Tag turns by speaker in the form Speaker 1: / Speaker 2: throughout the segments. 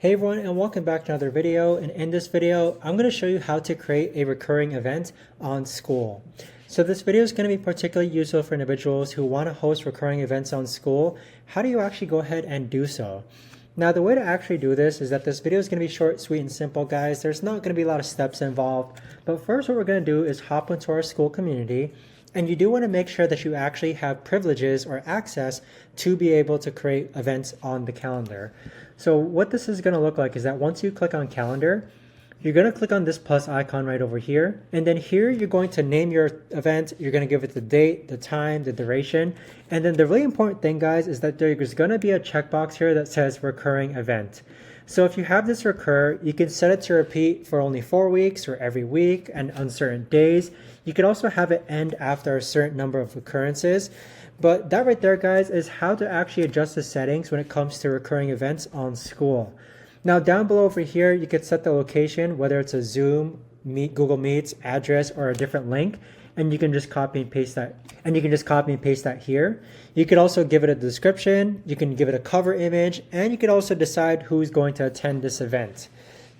Speaker 1: Hey everyone, and welcome back to another video. And in this video, I'm going to show you how to create a recurring event on Skool. So this video is going to be particularly useful for individuals who want to host recurring events on Skool. How do you actually go ahead and do so? Now, the way to actually do this is that this video is going to be short, sweet, and simple, guys. There's not going to be a lot of steps involved. But first, what we're going to do is hop into our Skool community. And you do want to make sure that you actually have privileges or access to be able to create events on the calendar. So what this is going to look like is that once you click on calendar, you're going to click on this plus icon right over here. And then here you're going to name your event. You're going to give it the date, the time, the duration. And then the really important thing, guys, is that there's going to be a checkbox here that says recurring event. So if you have this recur, you can set it to repeat for only 4 weeks or every week and on certain days. You can also have it end after a certain number of occurrences. But that right there, guys, is how to actually adjust the settings when it comes to recurring events on Skool. Now down below over here, you can set the location, whether it's a Zoom, Google Meets, address, or a different link. And you can just copy and paste that. Here. You could also give it a description. You can give it a cover image, and you could also decide who's going to attend this event.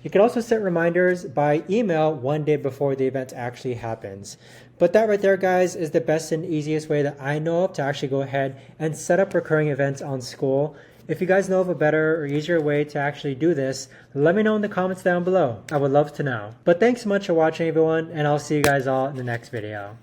Speaker 1: You can also set reminders by email 1 day before the event actually happens. But that right there, guys, is the best and easiest way that I know of to actually go ahead and set up recurring events on Skool. If you guys know of a better or easier way to actually do this, let me know in the comments down below. I would love to know. But thanks so much for watching, everyone, and I'll see you guys all in the next video.